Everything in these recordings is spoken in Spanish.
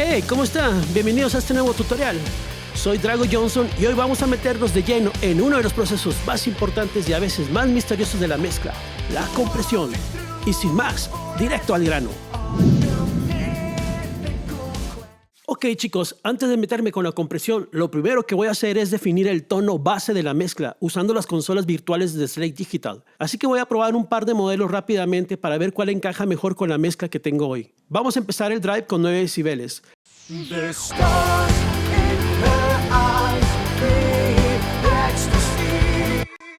Hey, ¿cómo están? Bienvenidos a este nuevo tutorial. Soy Drago Johnson y hoy vamos a meternos de lleno en uno de los procesos más importantes y a veces más misteriosos de la mezcla, la compresión. Y sin más, directo al grano. Ok chicos, antes de meterme con la compresión, lo primero que voy a hacer es definir el tono base de la mezcla usando las consolas virtuales de Slate Digital. Así que voy a probar un par de modelos rápidamente para ver cuál encaja mejor con la mezcla que tengo hoy. Vamos a empezar el drive con 9 decibeles.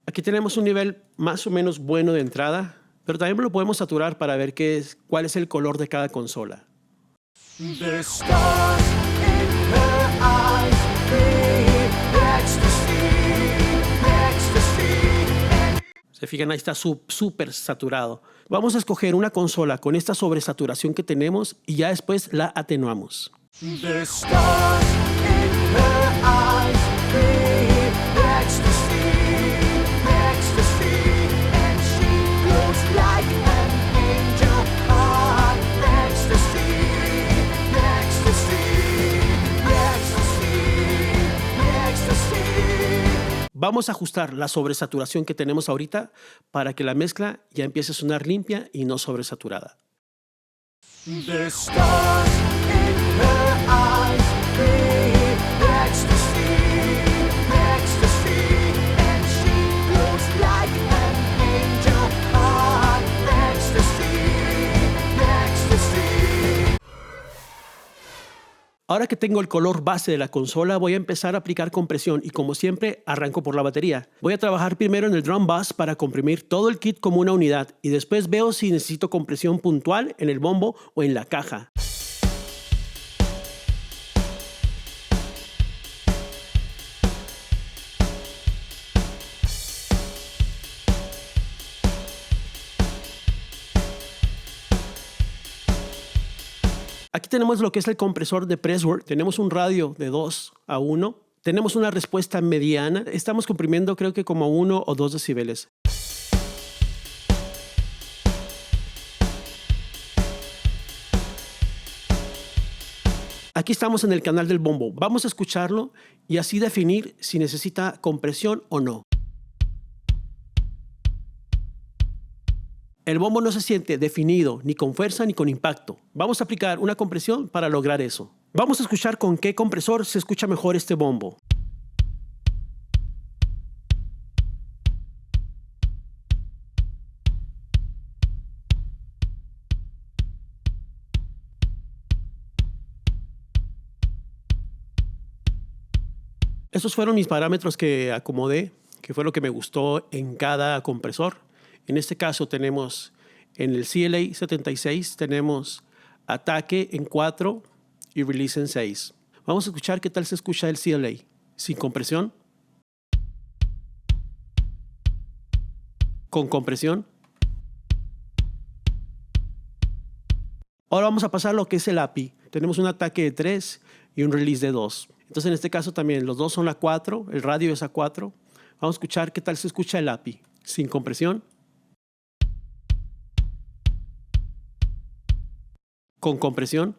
Aquí tenemos un nivel más o menos bueno de entrada, pero también lo podemos saturar para ver cuál es el color de cada consola. Se fijan, ahí está súper saturado. Vamos a escoger una consola con esta sobresaturación que tenemos y ya después la atenuamos. Vamos a ajustar la sobresaturación que tenemos ahorita para que la mezcla ya empiece a sonar limpia y no sobresaturada. Ahora que tengo el color base de la consola, voy a empezar a aplicar compresión y como siempre, arranco por la batería. Voy a trabajar primero en el drum bus para comprimir todo el kit como una unidad y después veo si necesito compresión puntual en el bombo o en la caja. Aquí tenemos lo que es el compresor de Presswork. Tenemos un radio de 2 a 1. Tenemos una respuesta mediana. Estamos comprimiendo creo que como 1 o 2 decibeles. Aquí estamos en el canal del bombo. Vamos a escucharlo y así definir si necesita compresión o no. El bombo no se siente definido ni con fuerza ni con impacto. Vamos a aplicar una compresión para lograr eso. Vamos a escuchar con qué compresor se escucha mejor este bombo. Estos fueron mis parámetros que acomodé, que fue lo que me gustó en cada compresor. En este caso tenemos en el CLA 76, tenemos ataque en 4 y release en 6. Vamos a escuchar qué tal se escucha el CLA sin compresión, con compresión. Ahora vamos a pasar a lo que es el API. Tenemos un ataque de 3 y un release de 2. Entonces en este caso también los dos son a 4, el radio es a 4. Vamos a escuchar qué tal se escucha el API sin compresión, con compresión.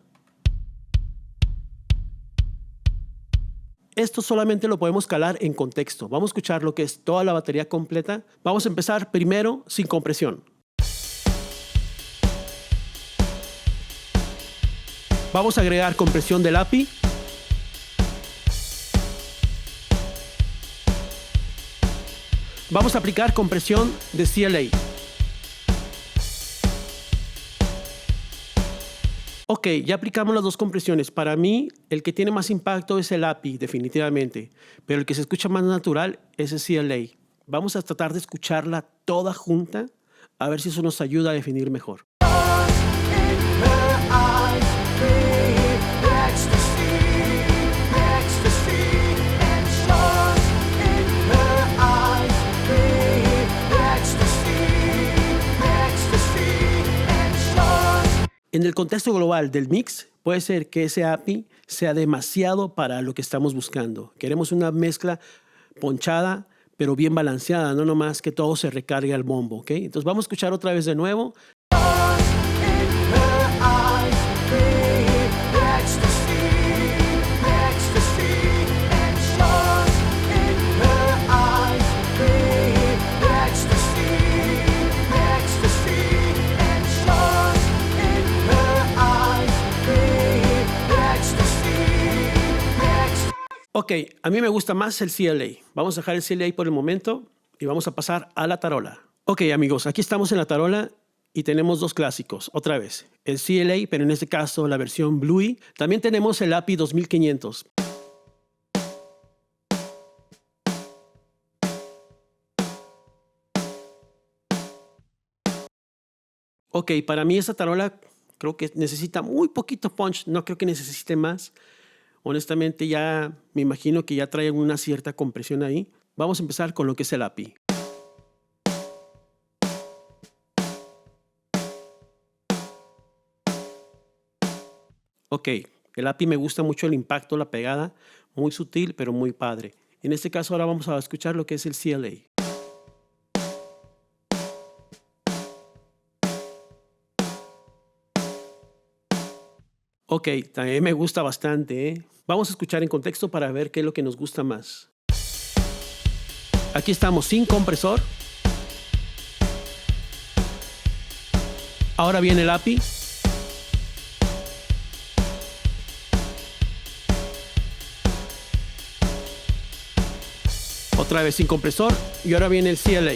Esto solamente lo podemos calar en contexto. Vamos a escuchar lo que es toda la batería completa. Vamos a empezar primero sin compresión. Vamos a agregar compresión del API. Vamos a aplicar compresión de CLA. Ok, ya aplicamos las dos compresiones. Para mí, el que tiene más impacto es el API, definitivamente. Pero el que se escucha más natural es el CLA. Vamos a tratar de escucharla toda junta, a ver si eso nos ayuda a definir mejor. En el contexto global del mix, puede ser que ese API sea demasiado para lo que estamos buscando. Queremos una mezcla ponchada, pero bien balanceada, no nomás que todo se recargue al bombo, ¿ok? Entonces vamos a escuchar otra vez de nuevo. Ok, a mí me gusta más el CLA. Vamos a dejar el CLA por el momento y vamos a pasar a la tarola. Ok, amigos, aquí estamos en la tarola y tenemos dos clásicos. Otra vez, el CLA, pero en este caso la versión Bluey. También tenemos el API 2500. Ok, para mí esta tarola creo que necesita muy poquito punch. No creo que necesite más. Honestamente, ya me imagino que ya trae una cierta compresión ahí. Vamos a empezar con lo que es el API. Ok, el API me gusta mucho el impacto, la pegada, muy sutil pero muy padre. En este caso ahora vamos a escuchar lo que es el CLA. Ok, también me gusta bastante, ¿eh? Vamos a escuchar en contexto para ver qué es lo que nos gusta más. Aquí estamos sin compresor. Ahora viene el API. Otra vez sin compresor. Y ahora viene el CLA.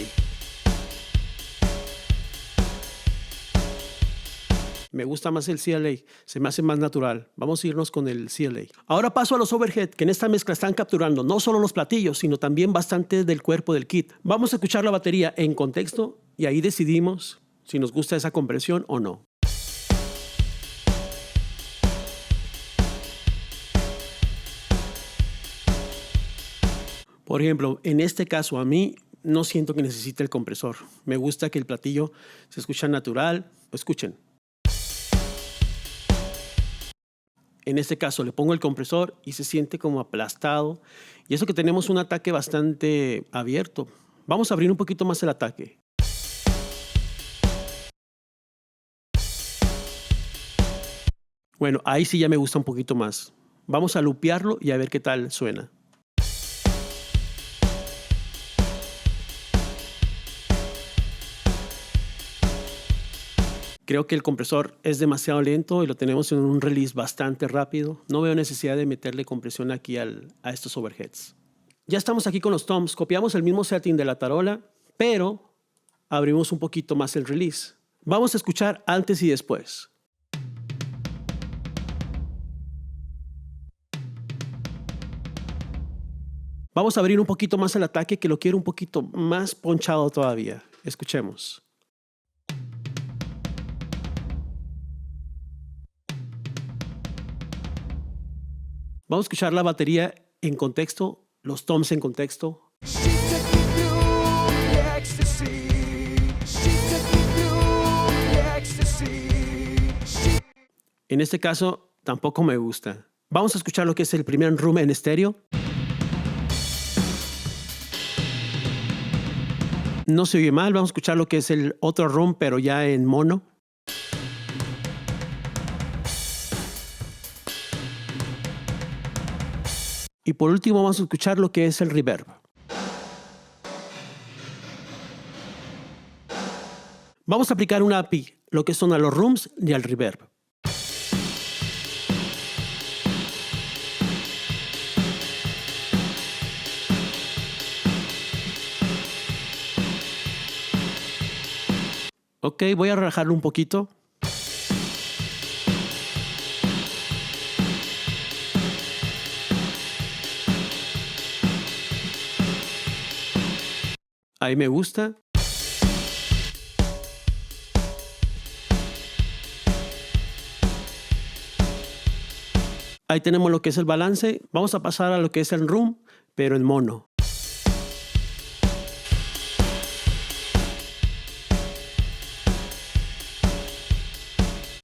Me gusta más el CLA, se me hace más natural. Vamos a irnos con el CLA. Ahora paso a los overhead, que en esta mezcla están capturando no solo los platillos, sino también bastante del cuerpo del kit. Vamos a escuchar la batería en contexto y ahí decidimos si nos gusta esa compresión o no. Por ejemplo, en este caso a mí no siento que necesite el compresor. Me gusta que el platillo se escucha natural. Escuchen. En este caso le pongo el compresor y se siente como aplastado. Y eso que tenemos un ataque bastante abierto. Vamos a abrir un poquito más el ataque. Bueno, ahí sí ya me gusta un poquito más. Vamos a lupearlo y a ver qué tal suena. Creo que el compresor es demasiado lento y lo tenemos en un release bastante rápido. No veo necesidad de meterle compresión aquí a estos overheads. Ya estamos aquí con los toms. Copiamos el mismo setting de la tarola, pero abrimos un poquito más el release. Vamos a escuchar antes y después. Vamos a abrir un poquito más el ataque, que lo quiero un poquito más ponchado todavía. Escuchemos. Vamos a escuchar la batería en contexto, los toms en contexto. En este caso, tampoco me gusta. Vamos a escuchar lo que es el primer room en estéreo. No se oye mal. Vamos a escuchar lo que es el otro room, pero ya en mono. Y por último vamos a escuchar lo que es el reverb. Vamos a aplicar una API, lo que son a los rooms y al reverb. Ok, voy a relajarlo un poquito. Ahí me gusta. Ahí tenemos lo que es el balance. Vamos a pasar a lo que es el room, pero en mono.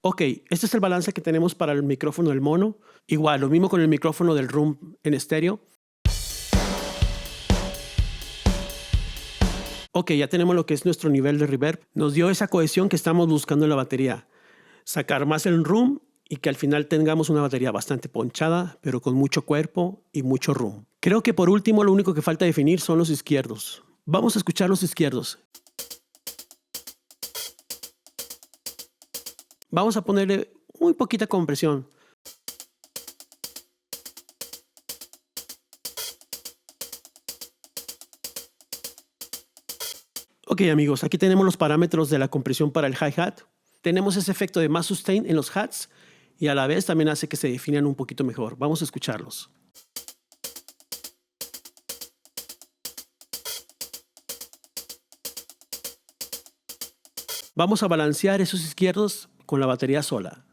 Ok, este es el balance que tenemos para el micrófono del mono. Igual, lo mismo con el micrófono del room en estéreo. Ok, ya tenemos lo que es nuestro nivel de reverb. Nos dio esa cohesión que estamos buscando en la batería. Sacar más el room y que al final tengamos una batería bastante ponchada, pero con mucho cuerpo y mucho room. Creo que por último lo único que falta definir son los izquierdos. Vamos a escuchar los izquierdos. Vamos a ponerle muy poquita compresión. Ok amigos, aquí tenemos los parámetros de la compresión para el hi-hat. Tenemos ese efecto de más sustain en los hats y a la vez también hace que se definan un poquito mejor. Vamos a escucharlos. Vamos a balancear esos izquierdos con la batería sola.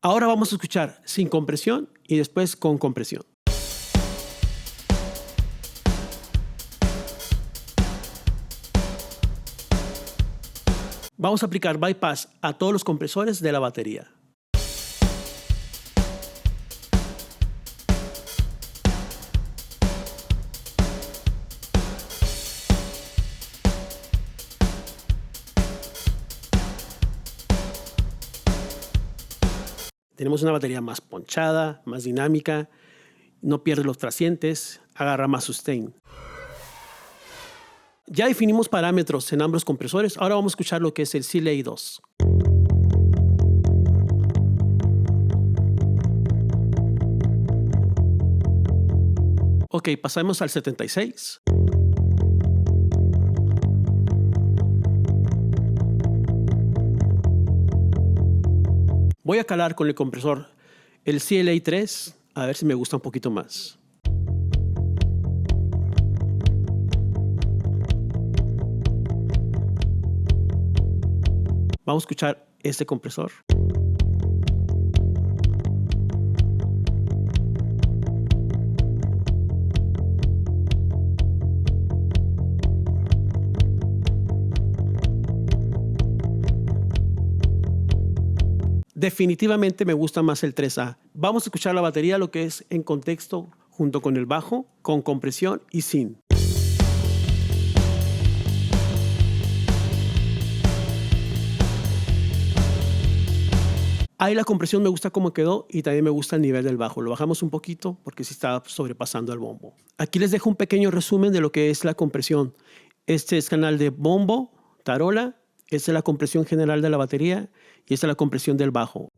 Ahora vamos a escuchar sin compresión y después con compresión. Vamos a aplicar bypass a todos los compresores de la batería. Tenemos una batería más ponchada, más dinámica, no pierde los trascientes, agarra más sustain. Ya definimos parámetros en ambos compresores, ahora vamos a escuchar lo que es el CLA 2. Ok, pasamos al 76. Voy a calar con el compresor el CLA 3, a ver si me gusta un poquito más. Vamos a escuchar este compresor. Definitivamente me gusta más el 3A. Vamos a escuchar la batería, lo que es en contexto, junto con el bajo, con compresión y sin. Ahí la compresión me gusta cómo quedó y también me gusta el nivel del bajo. Lo bajamos un poquito porque sí está sobrepasando el bombo. Aquí les dejo un pequeño resumen de lo que es la compresión. Este es canal de bombo, tarola. Esta es la compresión general de la batería y esta es la compresión del bajo.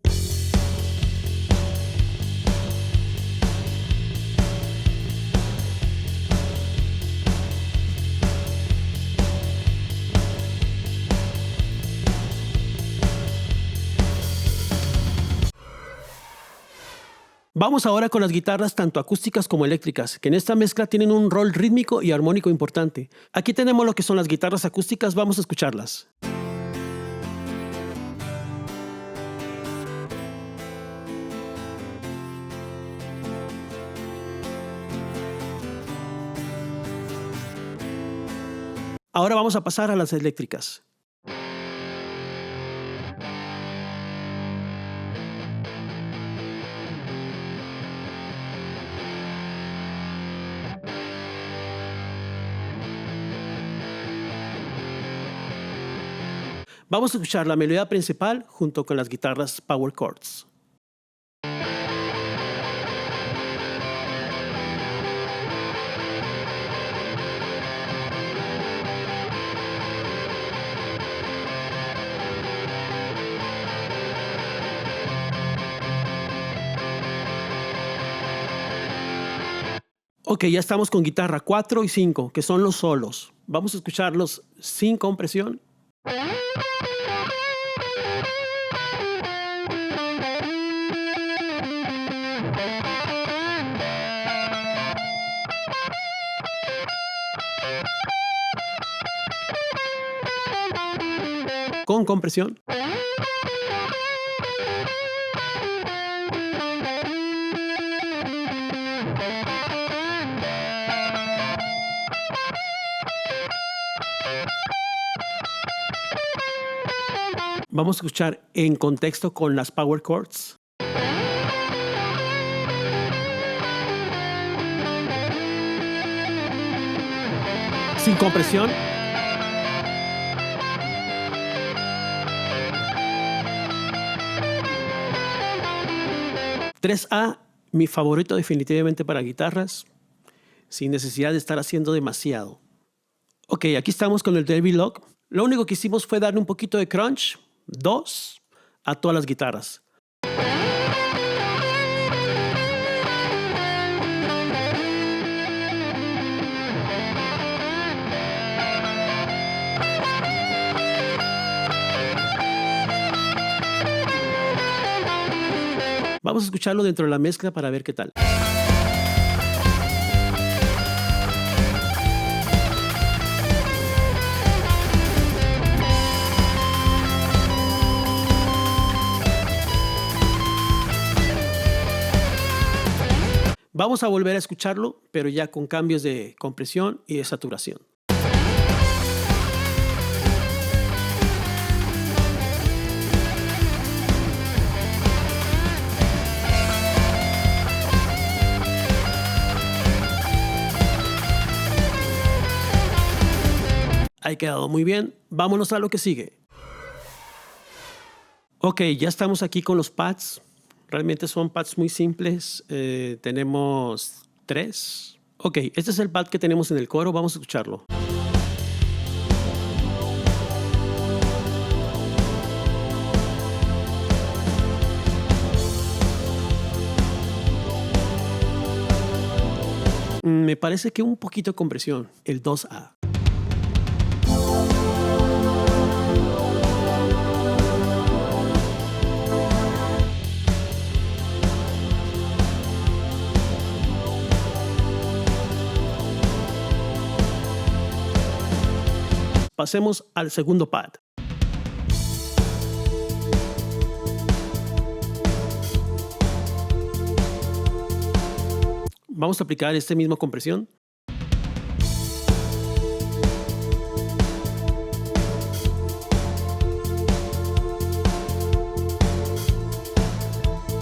Vamos ahora con las guitarras tanto acústicas como eléctricas, que en esta mezcla tienen un rol rítmico y armónico importante. Aquí tenemos lo que son las guitarras acústicas, vamos a escucharlas. Ahora vamos a pasar a las eléctricas. Vamos a escuchar la melodía principal junto con las guitarras power chords. Ok, ya estamos con guitarra 4 y 5, que son los solos. Vamos a escucharlos sin compresión. Con compresión. Vamos a escuchar en contexto con las power chords. Sin compresión. ...3A, mi favorito definitivamente para guitarras, sin necesidad de estar haciendo demasiado. Ok, aquí estamos con el Delvin Lock. Lo único que hicimos fue darle un poquito de crunch, 2, a todas las guitarras. Vamos a escucharlo dentro de la mezcla para ver qué tal. Vamos a volver a escucharlo, pero ya con cambios de compresión y de saturación. Ha quedado muy bien. Vámonos a lo que sigue. Ok, ya estamos aquí con los pads. Realmente son pads muy simples. Tenemos 3. Ok, este es el pad que tenemos en el coro. Vamos a escucharlo. Me parece que un poquito de compresión. El 2A. Pasemos al segundo pad. Vamos a aplicar esta misma compresión.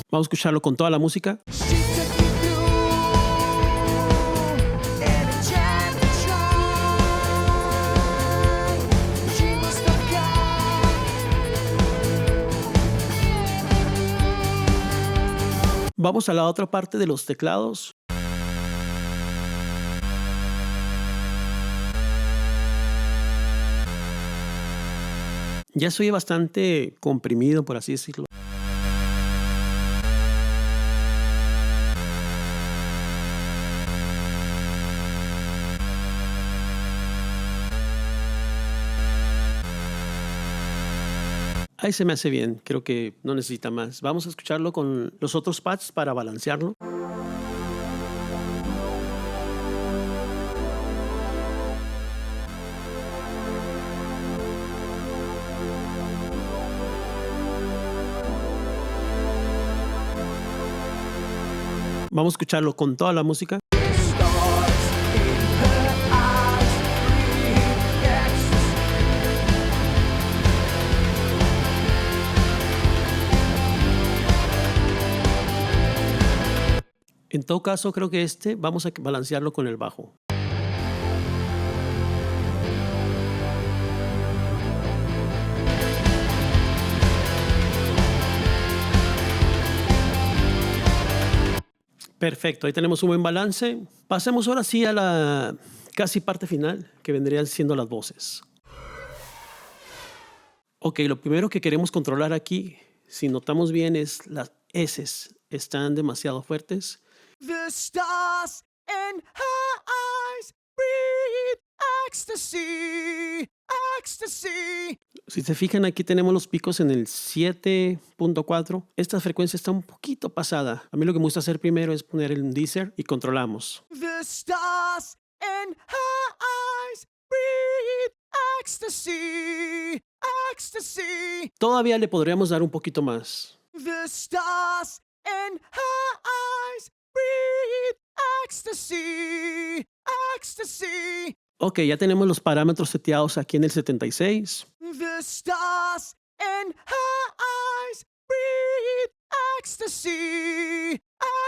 Vamos a escucharlo con toda la música. Vamos a la otra parte de los teclados. Ya soy bastante comprimido, por así decirlo. Ahí se me hace bien, creo que no necesita más. Vamos a escucharlo con los otros pads para balancearlo. Vamos a escucharlo con toda la música. En todo caso, creo que vamos a balancearlo con el bajo. Perfecto, ahí tenemos un buen balance. Pasemos ahora sí a la casi parte final, que vendrían siendo las voces. Ok, lo primero que queremos controlar aquí, si notamos bien, es las S. Están demasiado fuertes. The stars in her eyes breathe ecstasy, ecstasy. Si se fijan, aquí tenemos los picos en el 7.4. Esta frecuencia está un poquito pasada. A mí lo que me gusta hacer primero es poner el deezer y controlamos. The stars in her eyes breathe ecstasy, ecstasy. Todavía le podríamos dar un poquito más. The stars in her eyes breathe ecstasy, ecstasy. Ok, ya tenemos los parámetros seteados aquí en el 76. The stars in her eyes breathe ecstasy,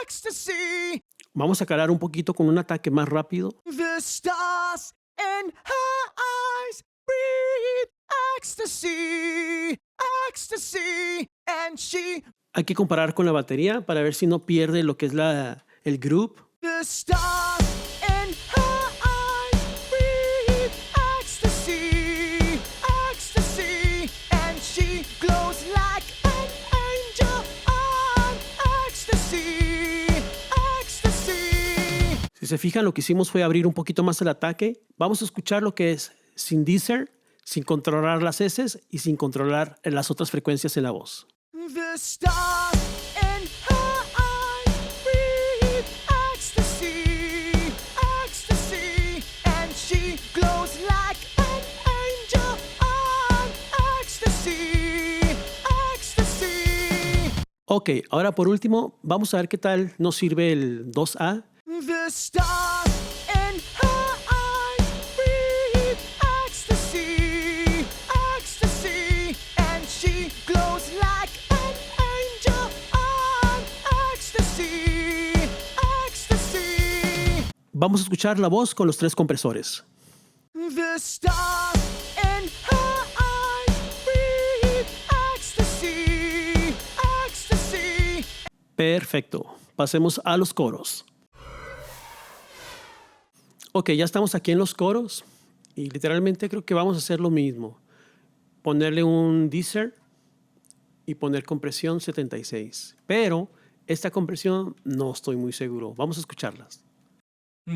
ecstasy. Vamos a calar un poquito con un ataque más rápido. The stars in her eyes breathe ecstasy, ecstasy. And she... Hay que comparar con la batería para ver si no pierde lo que es el groove. The stars in her eyes breathe ecstasy, ecstasy. And she glows like an angel on ecstasy, ecstasy. Si se fijan, lo que hicimos fue abrir un poquito más el ataque. Vamos a escuchar lo que es sin deezer, sin controlar las S y sin controlar las otras frecuencias en la voz. The stars in her Ok, ahora por último, vamos a ver qué tal nos sirve el 2A. The stars in her eyes breathe ecstasy, ecstasy, and she glows like an angel on ecstasy, ecstasy. Vamos a escuchar la voz con los 3 compresores. The stars in her eyes breathe ecstasy, ecstasy. Perfecto. Pasemos a los coros. Ok, ya estamos aquí en los coros y literalmente creo que vamos a hacer lo mismo. Ponerle un deezer y poner compresión 76. Pero esta compresión no estoy muy seguro. Vamos a escucharlas.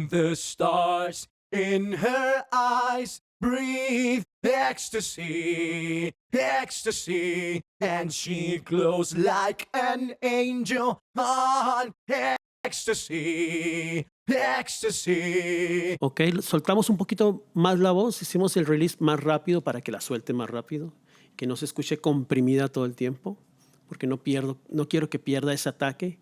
The stars in her eyes breathe ecstasy, ecstasy, and she glows like an angel on ecstasy, ecstasy. Ok, soltamos un poquito más la voz. Hicimos el release más rápido para que la suelte más rápido. Que no se escuche comprimida todo el tiempo. Porque no quiero que pierda ese ataque.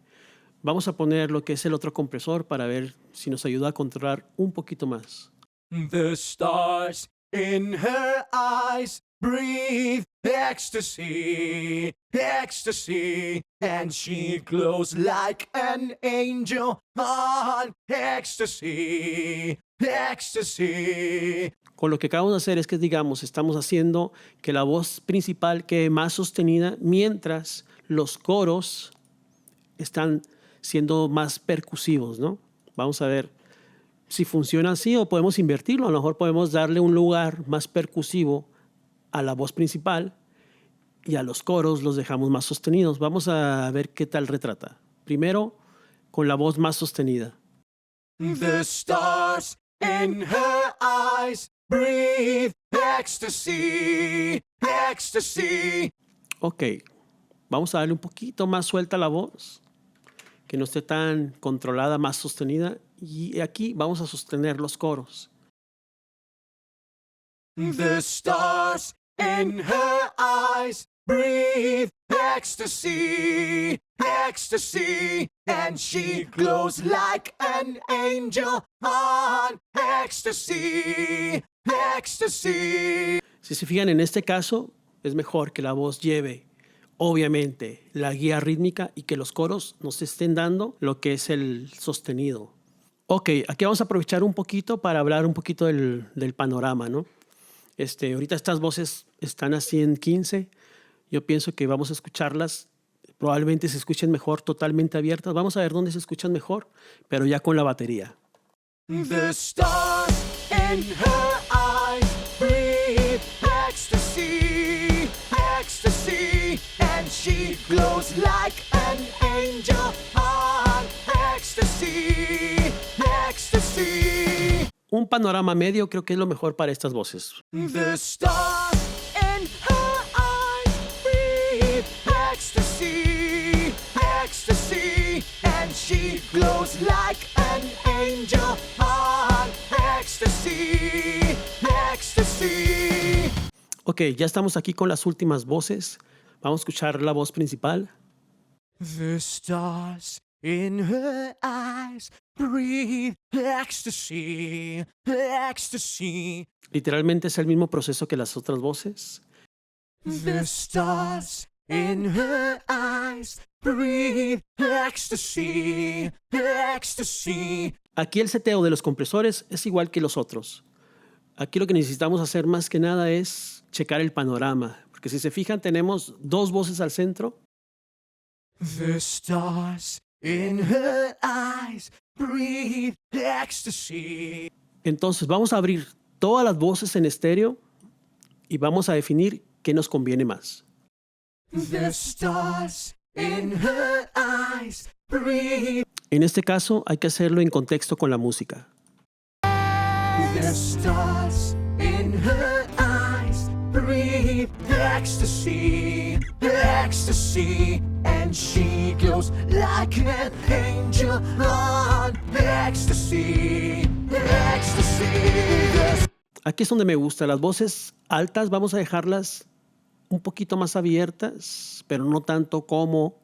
Vamos a poner lo que es el otro compresor para ver si nos ayuda a controlar un poquito más. The stars in her eyes breathe ecstasy, ecstasy, and she glows like an angel on ecstasy, ecstasy. Con lo que acabamos de hacer es que, digamos, estamos haciendo que la voz principal quede más sostenida mientras los coros están siendo más percusivos, ¿no? Vamos a ver si funciona así o podemos invertirlo. A lo mejor podemos darle un lugar más percusivo a la voz principal y a los coros los dejamos más sostenidos. Vamos a ver qué tal retrata. Primero, con la voz más sostenida. The stars in her eyes breathe ecstasy, ecstasy. Ok, vamos a darle un poquito más suelta a la voz, que no esté tan controlada, más sostenida. Y aquí vamos a sostener los coros. The stars in her eyes breathe ecstasy, ecstasy, and she glows like an angel on ecstasy, ecstasy. Si se fijan, en este caso es mejor que la voz lleve, obviamente, la guía rítmica y que los coros nos estén dando lo que es el sostenido. Ok, aquí vamos a aprovechar un poquito para hablar un poquito del panorama, ¿no? Ahorita estas voces están así en 15. Yo pienso que vamos a escucharlas. Probablemente se escuchen mejor totalmente abiertas. Vamos a ver dónde se escuchan mejor, pero ya con la batería. The stars in her eyes breathe ecstasy, ecstasy, and she glows like an angel on ecstasy, ecstasy. Un panorama medio creo que es lo mejor para estas voces. The stars in her eyes breathe ecstasy, ecstasy, and she glows like an angel on ecstasy, ecstasy. Ok, ya estamos aquí con las últimas voces. Vamos a escuchar la voz principal. The stars in her eyes breathe ecstasy, ecstasy. Literalmente es el mismo proceso que las otras voces. The stars in her eyes breathe ecstasy, ecstasy. Aquí el seteo de los compresores es igual que los otros. Aquí lo que necesitamos hacer más que nada es checar el panorama. Porque si se fijan, tenemos 2 voces al centro. The stars in her eyes breathe ecstasy. Entonces vamos a abrir todas las voces en estéreo y vamos a definir qué nos conviene más. The stars in her eyes breathe. En este caso hay que hacerlo en contexto con la música. The stars in her eyes breathe ecstasy, ecstasy, and she glows like an angel on ecstasy, ecstasy. Aquí es donde me gusta. Las voces altas vamos a dejarlas un poquito más abiertas, pero no tanto como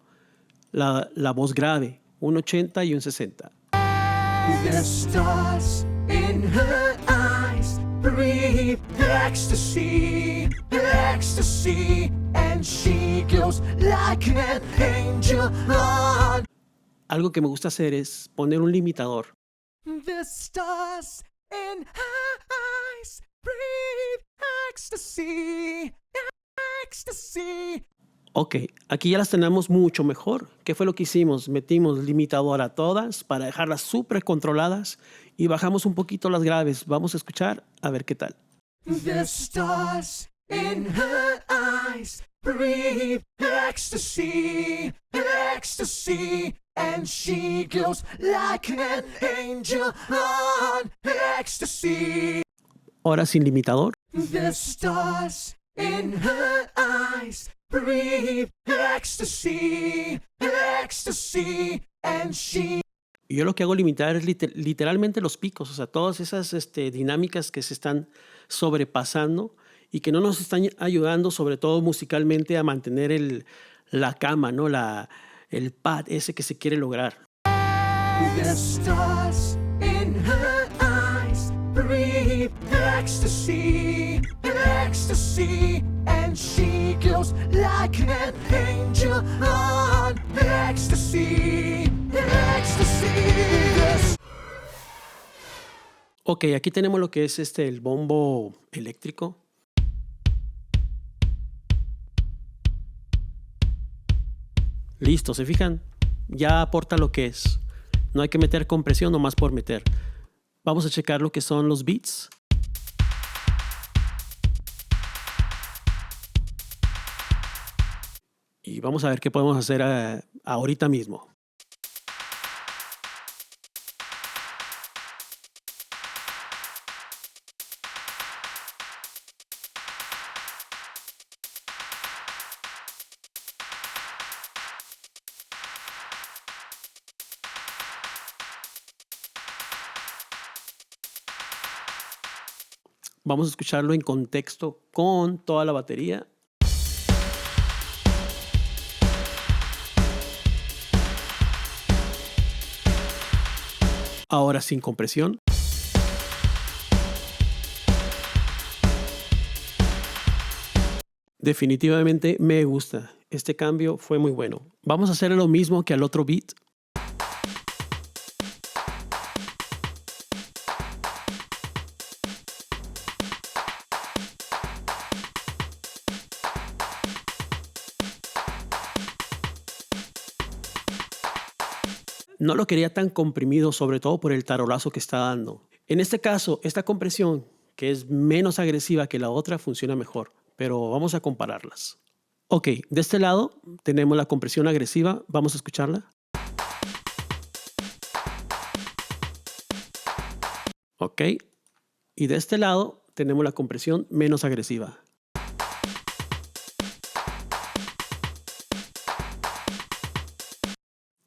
la voz grave, un 80 y un 60. The stars in her eyes breathe ecstasy, ecstasy, and she glows like an angel on. Algo que me gusta hacer es poner un limitador. The stars in her eyes breathe ecstasy, ecstasy. Ok, aquí ya las tenemos mucho mejor. ¿Qué fue lo que hicimos? Metimos limitador a todas para dejarlas súper controladas y bajamos un poquito las graves. Vamos a escuchar a ver qué tal. The stars in her eyes breathe ecstasy, ecstasy, and she glows like an angel on ecstasy. Ahora sin limitador. The stars in her eyes breathe ecstasy, ecstasy, and she. Y yo lo que hago limitar es literalmente los picos, o sea, todas esas dinámicas que se están sobrepasando y que no nos están ayudando, sobre todo musicalmente, a mantener la cama, ¿no? El pad ese que se quiere lograr. The stars in her eyes breathe ecstasy, ecstasy, and she glows like an angel on ecstasy, ecstasy. Yes. Ok, aquí tenemos lo que es el bombo eléctrico. Listo, ¿se fijan? Ya aporta lo que es. No hay que meter compresión nomás por meter. Vamos a checar lo que son los beats. Y vamos a ver qué podemos hacer ahorita mismo. Vamos a escucharlo en contexto con toda la batería. Ahora sin compresión. Definitivamente me gusta. Este cambio fue muy bueno. Vamos a hacer lo mismo que al otro beat. No lo quería tan comprimido, sobre todo por el tarolazo que está dando. En este caso, esta compresión, que es menos agresiva que la otra, funciona mejor, pero vamos a compararlas. Ok, de este lado tenemos la compresión agresiva, vamos a escucharla. Ok, y de este lado tenemos la compresión menos agresiva.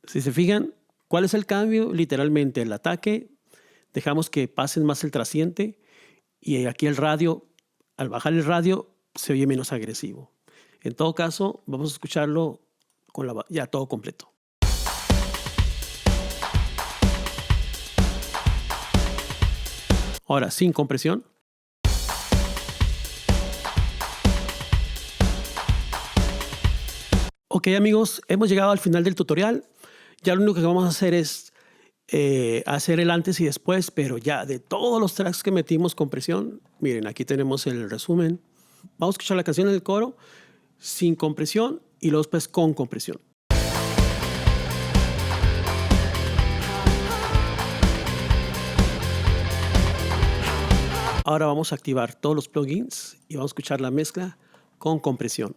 Si se fijan, ¿cuál es el cambio? Literalmente el ataque, dejamos que pasen más el trasciente y aquí el radio, al bajar el radio, se oye menos agresivo. En todo caso, vamos a escucharlo con ya todo completo. Ahora, sin compresión. Ok, amigos, hemos llegado al final del tutorial. Ya lo único que vamos a hacer es hacer el antes y después, pero ya de todos los tracks que metimos compresión, miren, aquí tenemos el resumen. Vamos a escuchar la canción en el coro sin compresión y luego después con compresión. Ahora vamos a activar todos los plugins y vamos a escuchar la mezcla con compresión.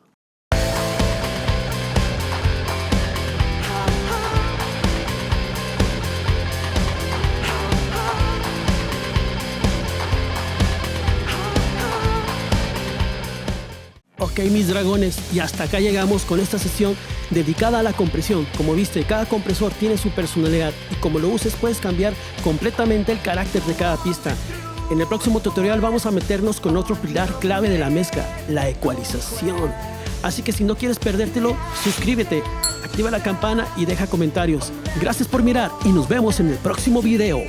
Ok, mis dragones, y hasta acá llegamos con esta sesión dedicada a la compresión. Como viste, cada compresor tiene su personalidad y como lo uses puedes cambiar completamente el carácter de cada pista. En el próximo tutorial vamos a meternos con otro pilar clave de la mezcla, la ecualización. Así que si no quieres perdértelo, suscríbete, activa la campana y deja comentarios. Gracias por mirar y nos vemos en el próximo video.